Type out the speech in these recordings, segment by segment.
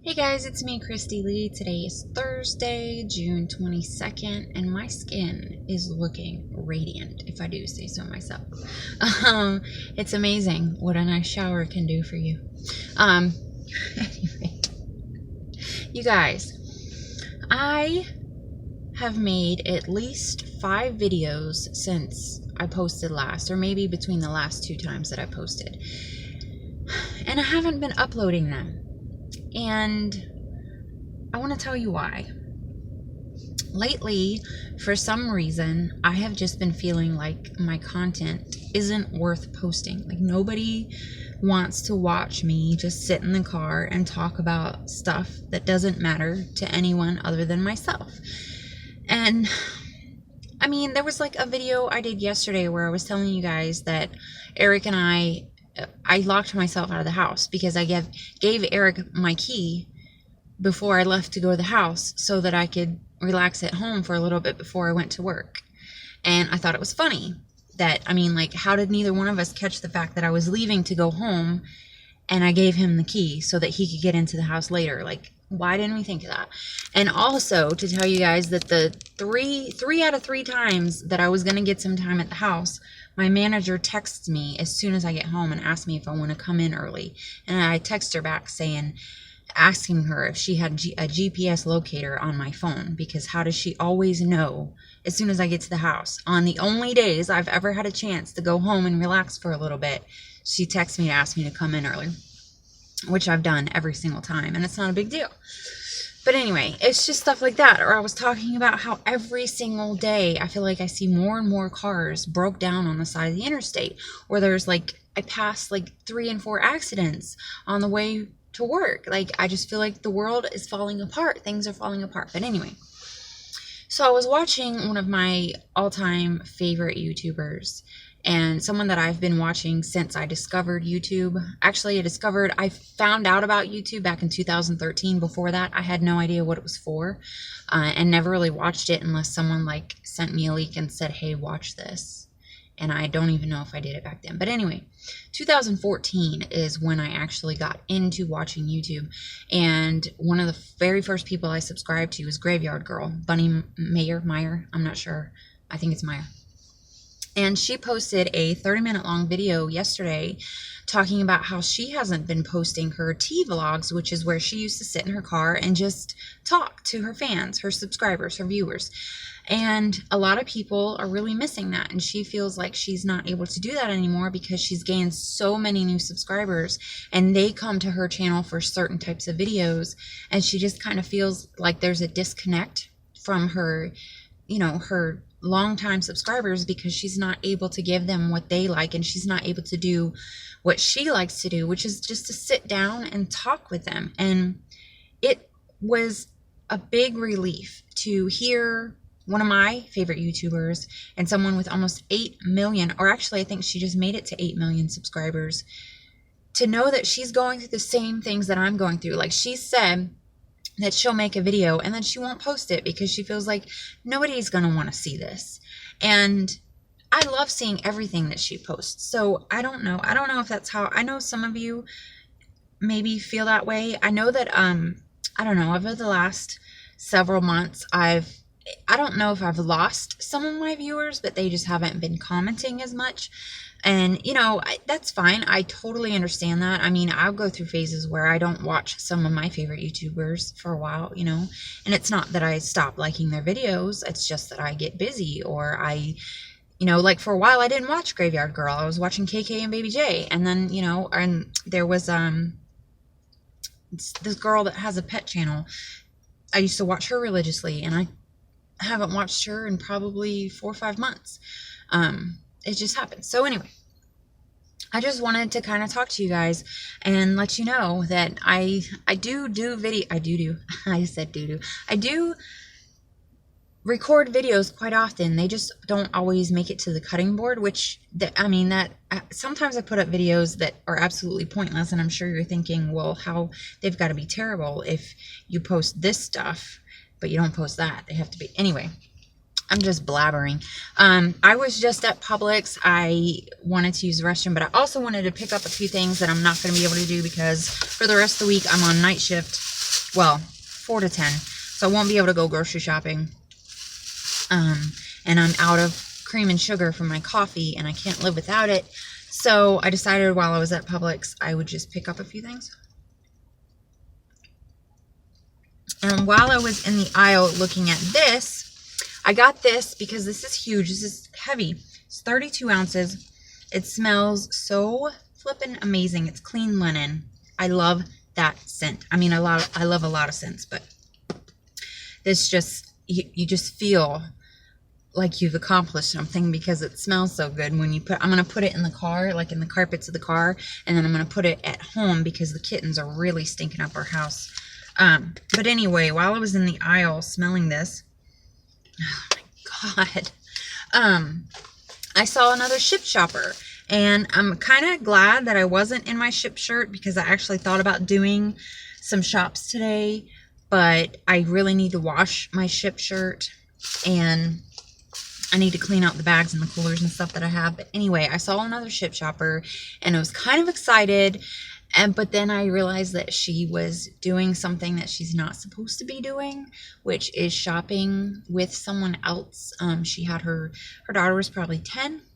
Hey guys, it's me, Kristy Lee. Today is Thursday, June 22nd, and my skin is looking radiant, if I do say so myself. It's amazing what a nice shower can do for you. Anyway, you guys, I have made at least 5 videos since I posted last, or maybe between the last 2 times that I posted, and I haven't been uploading them. And I want to tell you why. Lately, for some reason, I have just been feeling like my content isn't worth posting. Like, nobody wants to watch me just sit in the car and talk about stuff that doesn't matter to anyone other than myself. And I mean, there was like a video I did yesterday where I was telling you guys that Eric and I locked myself out of the house because I gave Eric my key before I left to go to the house so that I could relax at home for a little bit before I went to work. And I thought it was funny that, I mean, like, how did neither one of us catch the fact that I was leaving to go home and I gave him the key so that he could get into the house later? Like, why didn't we think of that? And also to tell you guys that the three out of 3 times that I was going to get some time at the house, my manager texts me as soon as I get home and asks me if I want to come in early. And I text her back asking her if she had a GPS locator on my phone, because how does she always know as soon as I get to the house? On the only days I've ever had a chance to go home and relax for a little bit, she texts me to ask me to come in early, which I've done every single time, and it's not a big deal. But anyway, it's just stuff like that. Or I was talking about how every single day I feel like I see more and more cars broke down on the side of the interstate, or there's like, I pass like 3 and 4 accidents on the way to work. Like, I just feel like the world is falling apart. Things are falling apart. But anyway, so I was watching one of my all-time favorite YouTubers, and someone that I've been watching since I discovered YouTube. Actually, I found out about YouTube back in 2013. Before that, I had no idea what it was for, and never really watched it unless someone like sent me a link and said, hey, watch this. And I don't even know if I did it back then. But anyway, 2014 is when I actually got into watching YouTube. And one of the very first people I subscribed to was Graveyard Girl, Bunny Meyer, I'm not sure. I think it's Meyer. And she posted a 30-minute long video yesterday talking about how she hasn't been posting her tea vlogs, which is where she used to sit in her car and just talk to her fans, her subscribers, her viewers. And a lot of people are really missing that. And she feels like she's not able to do that anymore because she's gained so many new subscribers and they come to her channel for certain types of videos. And she just kind of feels like there's a disconnect from her, her longtime subscribers, because she's not able to give them what they like, and she's not able to do what she likes to do, which is just to sit down and talk with them. And it was a big relief to hear one of my favorite YouTubers and someone with almost 8 million, or actually I think she just made it to 8 million subscribers, to know that she's going through the same things that I'm going through. Like, she said that she'll make a video and then she won't post it because she feels like nobody's going to want to see this. And I love seeing everything that she posts. So I don't know if that's how, I know some of you maybe feel that way. I know that, I don't know, over the last several months, I don't know if I've lost some of my viewers, but they just haven't been commenting as much. And, that's fine. I totally understand that. I mean, I'll go through phases where I don't watch some of my favorite YouTubers for a while, and it's not that I stop liking their videos. It's just that I get busy, or I, like for a while I didn't watch Graveyard Girl. I was watching KK and Baby J. And then, and there was this girl that has a pet channel. I used to watch her religiously, and I haven't watched her in probably 4 or 5 months. It just happened. So anyway, I just wanted to kind of talk to you guys and let you know that I do record videos quite often. They just don't always make it to the cutting board, which sometimes I put up videos that are absolutely pointless, and I'm sure you're thinking, well, how they've got to be terrible if you post this stuff but you don't post that. They have to be. Anyway, I'm just blabbering. I was just at Publix. I wanted to use the restroom, but I also wanted to pick up a few things that I'm not going to be able to do because for the rest of the week I'm on night shift. Well, 4 to 10. So I won't be able to go grocery shopping. And I'm out of cream and sugar from my coffee, and I can't live without it. So I decided while I was at Publix, I would just pick up a few things. And while I was in the aisle looking at this, I got this because this is huge. This is heavy. It's 32 ounces. It smells so flippin' amazing. It's clean linen. I love that scent. I mean, I love a lot of scents, but this just, you just feel like you've accomplished something because it smells so good when you put, I'm going to put it in the car, like in the carpets of the car, and then I'm going to put it at home because the kittens are really stinking up our house. But anyway, while I was in the aisle smelling this, oh my God, I saw another Ship Shopper, and I'm kind of glad that I wasn't in my Ship shirt because I actually thought about doing some shops today, but I really need to wash my Ship shirt, and I need to clean out the bags and the coolers and stuff that I have. But anyway, I saw another Ship Shopper, and I was kind of excited. But then I realized that she was doing something that she's not supposed to be doing, which is shopping with someone else. She had her daughter was probably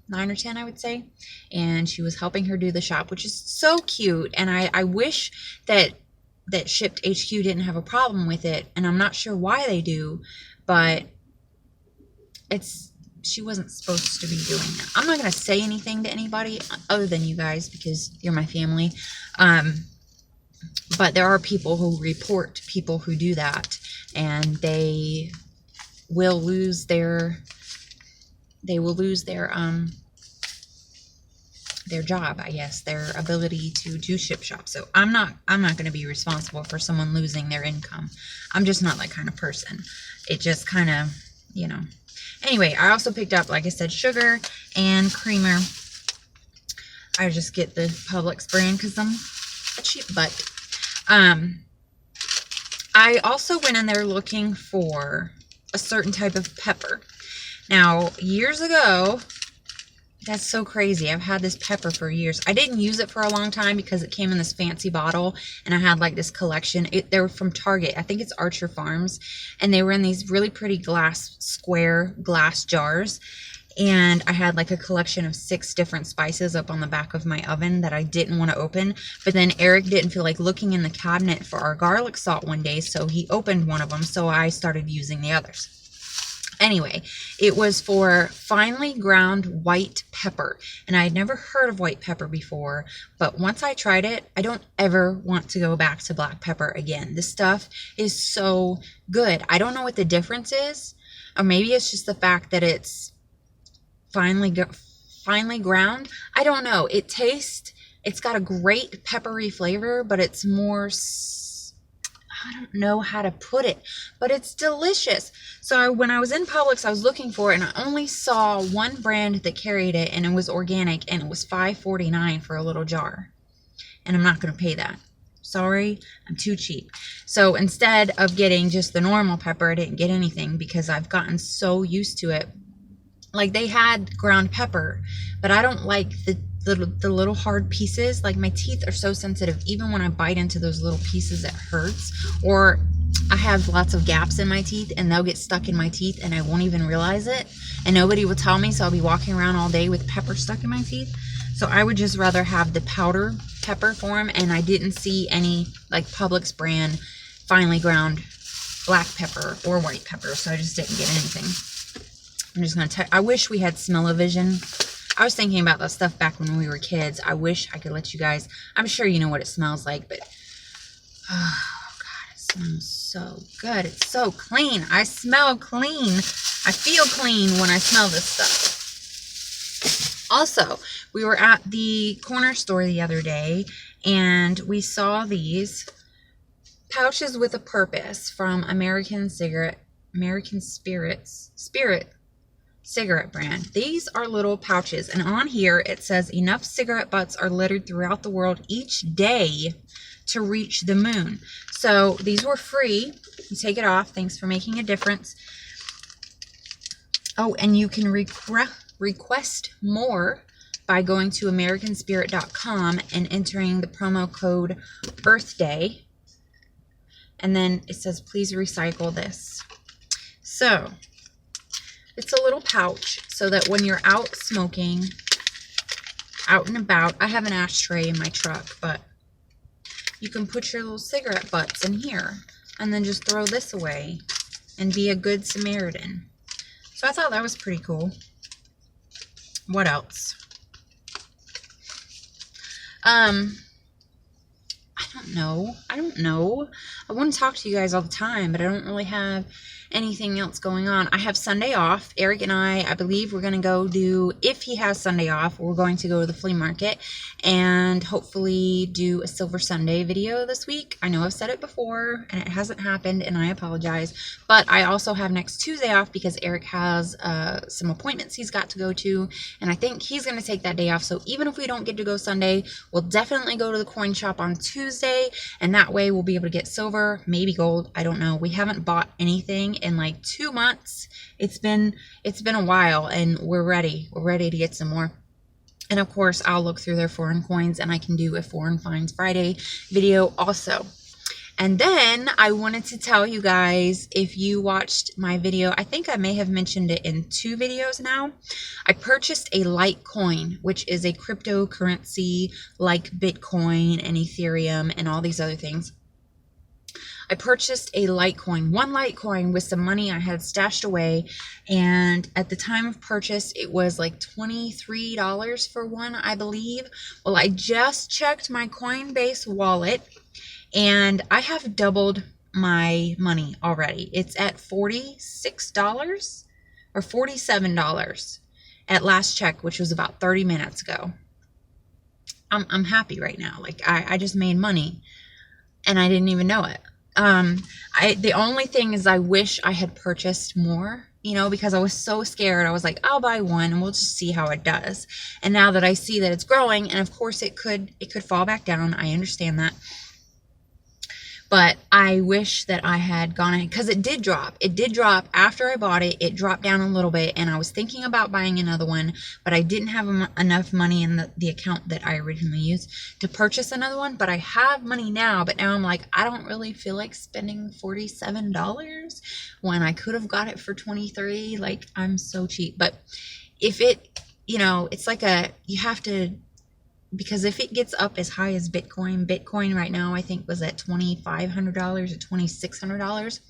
9 or 10, I would say. And she was helping her do the shop, which is so cute. And I wish that Shipped HQ didn't have a problem with it. And I'm not sure why they do, but she wasn't supposed to be doing that. I'm not going to say anything to anybody other than you guys because you're my family. But there are people who report people who do that, and they will lose their job, I guess, their ability to do Ship Shop. So I'm not going to be responsible for someone losing their income. I'm just not that kind of person. It just kind of, you know. Anyway, I also picked up, like I said, sugar and creamer. I just get the Publix brand because I'm a cheap butt. I also went in there looking for a certain type of pepper. Now, years ago, that's so crazy. I've had this pepper for years. I didn't use it for a long time because it came in this fancy bottle, and I had like this collection. They were from Target. I think it's Archer Farms, and they were in these really pretty square glass jars. And I had like a collection of 6 different spices up on the back of my oven that I didn't want to open. But then Eric didn't feel like looking in the cabinet for our garlic salt one day, so he opened one of them. So I started using the others. Anyway, it was for finely ground white pepper, and I had never heard of white pepper before, but once I tried it, I don't ever want to go back to black pepper again. This stuff is so good. I don't know what the difference is, or maybe it's just the fact that it's finely ground. I don't know. It's got a great peppery flavor, but it's more, I don't know how to put it, but it's delicious. So when I was in Publix, I was looking for it, and I only saw one brand that carried it, and it was organic, and it was $5.49 for a little jar. And I'm not going to pay that. Sorry, I'm too cheap. So instead of getting just the normal pepper, I didn't get anything because I've gotten so used to it. Like, they had ground pepper, but I don't like the little hard pieces. Like, my teeth are so sensitive. Even when I bite into those little pieces, it hurts. Or I have lots of gaps in my teeth, and they'll get stuck in my teeth, and I won't even realize it. And nobody will tell me, so I'll be walking around all day with pepper stuck in my teeth. So I would just rather have the powder pepper form, and I didn't see any, like, Publix brand finely ground black pepper or white pepper, so I just didn't get anything. I'm just going to I wish we had smell-o-vision. I was thinking about that stuff back when we were kids. I wish I could let you guys, I'm sure you know what it smells like, but oh God, it smells so good. It's so clean. I smell clean. I feel clean when I smell this stuff. Also, we were at the corner store the other day, and we saw these pouches with a purpose from American Spirit cigarette brand. These are little pouches, and on here it says enough cigarette butts are littered throughout the world each day to reach the moon. So these were free. You take it off. Thanks for making a difference. Oh, and you can request more by going to americanspirit.com and entering the promo code Earth Day. And then it says, please recycle this. So it's a little pouch so that when you're out smoking, out and about, I have an ashtray in my truck, but you can put your little cigarette butts in here and then just throw this away and be a good Samaritan. So I thought that was pretty cool. What else? I don't know. I want to talk to you guys all the time, but I don't really have anything else going on. I have Sunday off. Eric and I believe we're going to go do, if he has Sunday off, we're going to go to the flea market and hopefully do a Silver Sunday video this week. I know I've said it before and it hasn't happened and I apologize, but I also have next Tuesday off because Eric has some appointments he's got to go to, and I think he's going to take that day off. So even if we don't get to go Sunday, we'll definitely go to the coin shop on Tuesday, and that way we'll be able to get silver, maybe gold. I don't know. We haven't bought anything in like 2 months. It's been a while, and we're ready to get some more. And of course I'll look through their foreign coins, and I can do a Foreign Finds Friday video also. And then I wanted to tell you guys, if you watched my video, I think I may have mentioned it in 2 videos now, I purchased a Litecoin, which is a cryptocurrency like Bitcoin and Ethereum and all these other things. I purchased a Litecoin, one Litecoin with some money I had stashed away, and at the time of purchase it was like $23 for one, I believe. Well, I just checked my Coinbase wallet and I have doubled my money already. It's at $46 or $47 at last check, which was about 30 minutes ago. I'm happy right now. Like I just made money and I didn't even know it. The only thing is I wish I had purchased more, you know, because I was so scared. I was like, I'll buy one and we'll just see how it does. And now that I see that it's growing, and of course it could fall back down. I understand that. But I wish that I had gone ahead, because it did drop. It did drop after I bought it. It dropped down a little bit, and I was thinking about buying another one, but I didn't have enough money in the account that I originally used to purchase another one. But I have money now, but now I'm like, I don't really feel like spending $47 when I could have got it for $23. Like, I'm so cheap. But if it, you know, it's like you have to, because if it gets up as high as Bitcoin right now I think was at $2,500 or $2,600,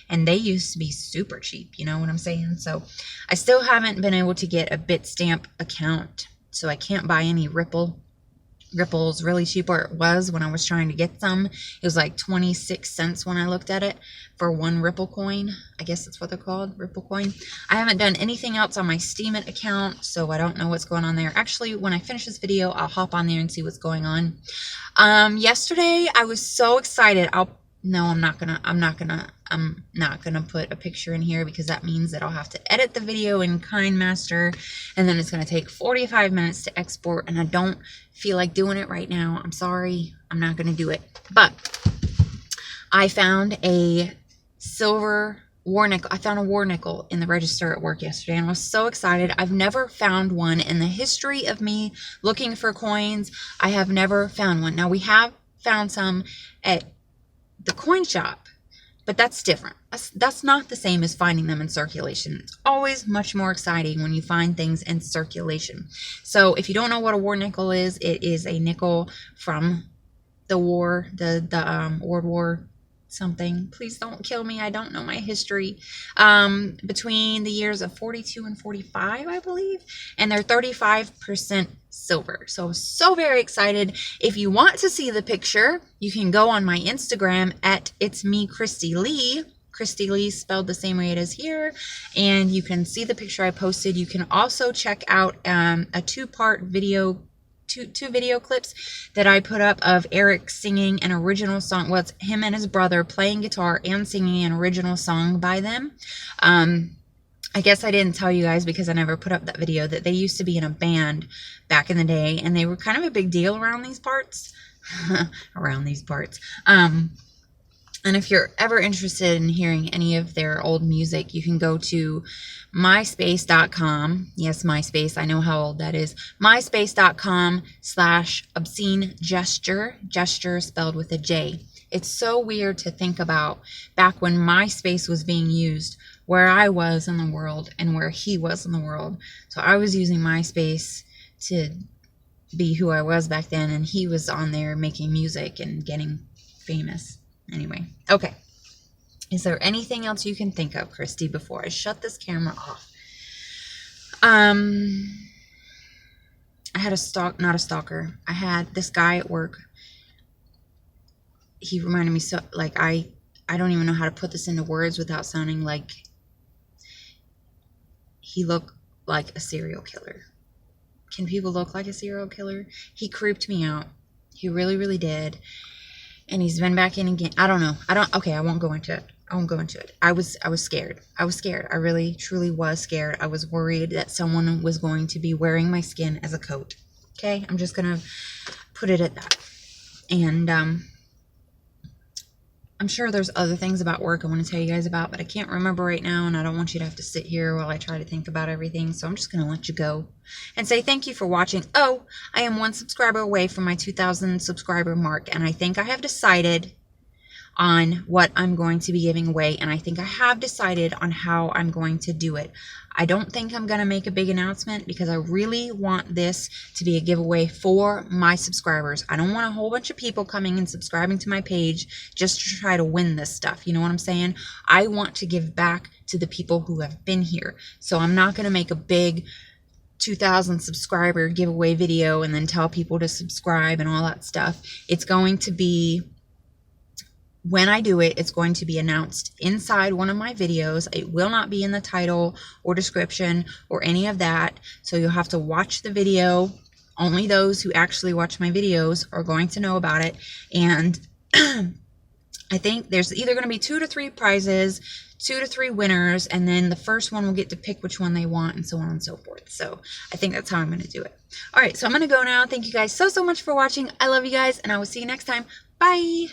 and they used to be super cheap, you know what I'm saying? So I still haven't been able to get a Bitstamp account, so I can't buy any Ripple's really cheap, or it was when I was trying to get some. It was like 26 cents when I looked at it for one Ripple coin. I guess that's what they're called, Ripple coin. I haven't done anything else on my Steemit account, so I don't know what's going on there. Actually, when I finish this video, I'll hop on there and see what's going on. Yesterday I was so excited. I'm not gonna put a picture in here because that means that I'll have to edit the video in KineMaster, and then it's gonna take 45 minutes to export, and I don't feel like doing it right now. I'm sorry, I'm not gonna do it. But I found a silver war nickel. I found a war nickel in the register at work yesterday, and I was so excited. I've never found one in the history of me looking for coins. I have never found one. Now, we have found some at the coin shop, but that's different. That's not the same as finding them in circulation. It's always much more exciting when you find things in circulation. So if you don't know what a war nickel is, it is a nickel from the war, the World War something. Please don't kill me. I don't know my history. Between the years of 42 and 45, I believe, and they're 35% silver. So very excited. If you want to see the picture, you can go on my Instagram at It's Me Kristy Lee. Kristy Lee spelled the same way it is here, and you can see the picture I posted. You can also check out a two-part video, two video clips that I put up of Eric singing an original song. Well, it's him and his brother playing guitar and singing an original song by them. I guess I didn't tell you guys because I never put up that video, that they used to be in a band back in the day, and they were kind of a big deal around these parts. Around these parts. And if you're ever interested in hearing any of their old music, you can go to myspace.com. Yes, MySpace. I know how old that is. myspace.com/obscene gesture. Gesture spelled with a J. It's so weird to think about back when MySpace was being used, where I was in the world and where he was in the world. So I was using MySpace to be who I was back then, and he was on there making music and getting famous. Anyway, okay. Is there anything else you can think of, Kristy, before I shut this camera off? I had not a stalker. I had this guy at work. He reminded me so, like, I don't even know how to put this into words without sounding like he looked like a serial killer. Can people look like a serial killer? He creeped me out. He really, really did. And he's been back in again. I don't know. Okay, I won't go into it. I was scared. I was scared. I really, truly was scared. I was worried that someone was going to be wearing my skin as a coat. Okay? I'm just going to put it at that. And, I'm sure there's other things about work I want to tell you guys about, but I can't remember right now, and I don't want you to have to sit here while I try to think about everything, so I'm just going to let you go and say thank you for watching. Oh, I am 1 subscriber away from my 2,000 subscriber mark, and I think I have decided on what I'm going to be giving away, and I think I have decided on how I'm going to do it. I don't think I'm going to make a big announcement because I really want this to be a giveaway for my subscribers. I don't want a whole bunch of people coming and subscribing to my page just to try to win this stuff. You know what I'm saying? I want to give back to the people who have been here. So I'm not going to make a big 2,000 subscriber giveaway video and then tell people to subscribe and all that stuff. It's going to be, when I do it, it's going to be announced inside one of my videos. It will not be in the title or description or any of that. So you'll have to watch the video. Only those who actually watch my videos are going to know about it. And I think there's either going to be 2 to 3 prizes, 2 to 3 winners, and then the first one will get to pick which one they want, and so on and so forth. So I think that's how I'm going to do it. All right, so I'm going to go now. Thank you guys so much for watching. I love you guys, and I will see you next time. Bye.